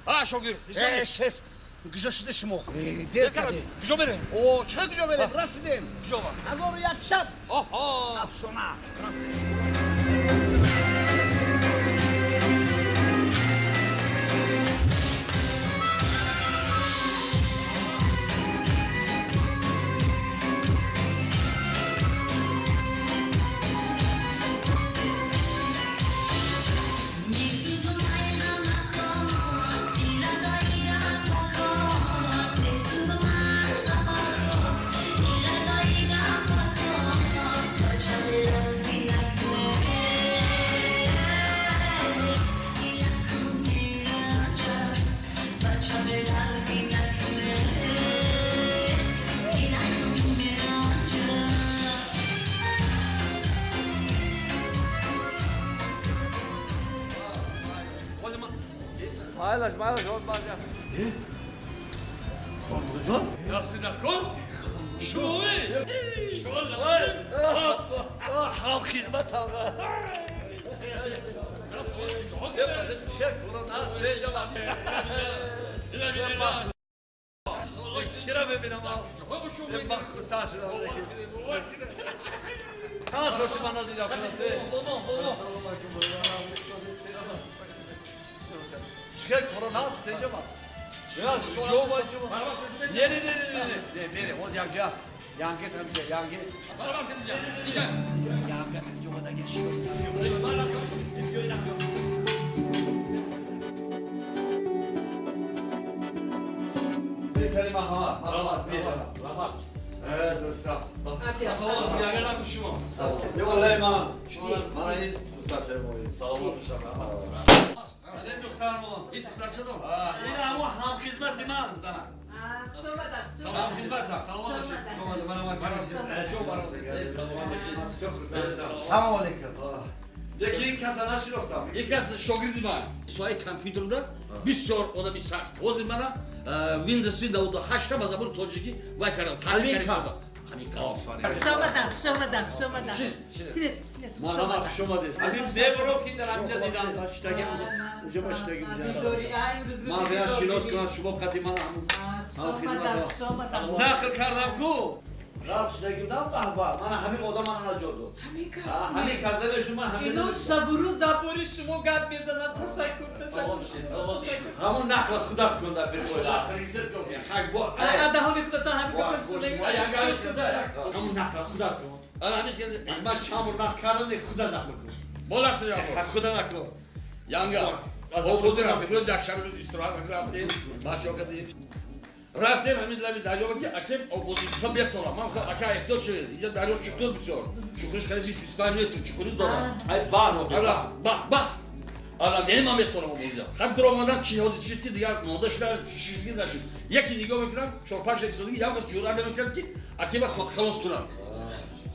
شاگرد شف کجا شده شما؟ دیر کرده کجا بره؟ اوه چه کجا بره؟ رسیدیم کجا با؟ 1001 شب آها افسانه معلش اون بازم خانم جان یاسی نکن شوی شوال هم خدمت هم چرا ببینم من خرسا شدم تاسو شما ندیدم چه کرونا است اینجا ما نه بره باز یانگه تمیشه یانگه یانگه اینجا نگیش بهترین مرحمت دوستان سلامت یانگه ناتو شما یه والله من این دختر موی سلامت شما از این دختر ما این دختر چه دارم؟ این همه هم خدمت من زنم هم خدمت هم سلام باشید سلام علیکم یکی این کس ازش شناختم یکی از شاگردی من سوای کامپیوترda بسیار odami سخت o'zi mana Windows 98 ta mazamur tojiki vay karam خوشامدم مرحبا خوش اومدید همین زبرو که در اینجا دیدم اشتاگی اونجا با اشتاگی بودم من باید شناس کنم شما قدیما هم خدمت نقل کردم کو رفت اشتاگی بودم بابا من همین آدم من نجادو همین کازه بهشون من همین اینو صبرو دپوری شما گپ میزنن تشکر همون نقل خدا کن در بیر بالا خاک با دهانی خدا تا همین کار همون نقل خدا کن من چامو نقل کردن خدا نقل کن بالا تو یا خدا نکن یانگا اوضی رفتیم روز یک شب روز استراحت رفتیم بچه‌ها کردیم رفتیم همین لبی دریا که اکیم اوضی هم بیتونم من اکا احتیاج شده اینجا دریا چطور بسیار چکونش خیلی 25 متر چکونی دارم ای بانو با حالا نمی‌ام بیتونم اوضی خب درآمدن چی حادثه شد که دیگر ماده‌شدن شیشگی نشد یکی نگاه میکنم 4-5 اکسودی یا بس جورا نمی‌کرد که اکیم خلاص کنم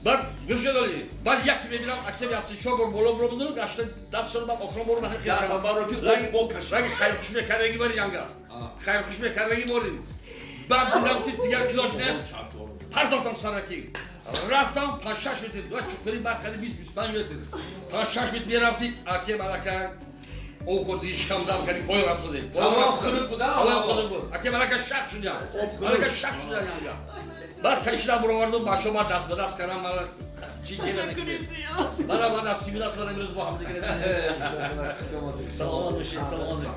بعد گوش دادی بعد یکی میبینم اکیم یاسی چهار بالا برو بدون گشت دست شدم اخرام برو من خیلی دست برو که بوکش رنگ خیر خوش میکردگی بری یانگا خیر خوش میکردگی موری بعد دیدم که دیگر علاج نیست پرداختم سرکی رفتم تا 6 متر دو چوکری بعد کلی 20-25 متر تا 6 متر میرفتم اکیم علاکه او خودش کم دام کردی پای رفت شده خنک بودم خنک بود اکیم علاکه شق شد علاکه شق شد یانگا بعد کشیدم برو وردم با شما دست به دست کردم من چی گیره نکنید من دستی به دست بدم امروز با هم دیگه سلامت باشید سلامت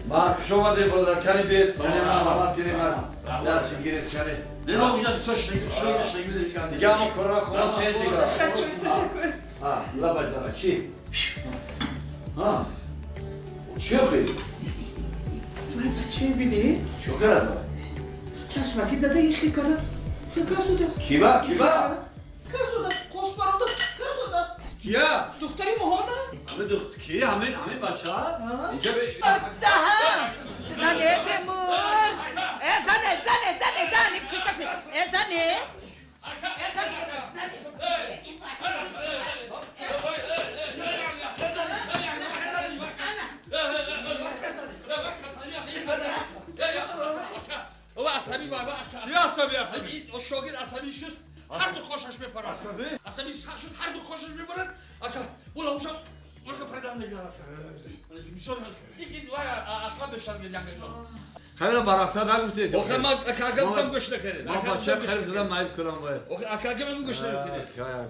من شما دی برادر کاری بیت یعنی من حالت کنیم من درش گیرید کاری نه ما اونجا بساش نگید دیگه اما کرونا خونم چه دیگه تشکر لا بازار چی چی خیلی من چه بینی؟ شکر از من چشمکی زده این خیکارا بوده کیبا کس بوده خوش براده کس بوده کیا دختری مهانه همه دختر کی همین بچه ها اینجا به دهن زنه تیمور زنه او عصبی بابا چی عصبی او شاگرد عصبی شد هر دو خوشش میپرد عصبی سخت شد هر دو خوشش میپرد اکا بولا اوشا مرکه پرده میشون یکی دوای اصلا بشن میدن بشون خیلی برکت نگفتی آخه ما اکاگم گوش نکردیم ما بچه خیلی زدم مایب کنم باید آخه اکاگم گوش نکردیم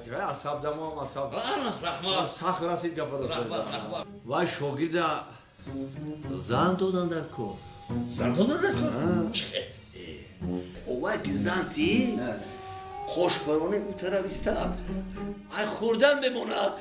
خیلی اصحاب دمام اصحاب رحمان سخت رسید گپرس رحمان وای شاگرد زن دادن در کو زن دادن کن چه وای که زنتی خوشبرانه او طرف استاد ای خوردن بماند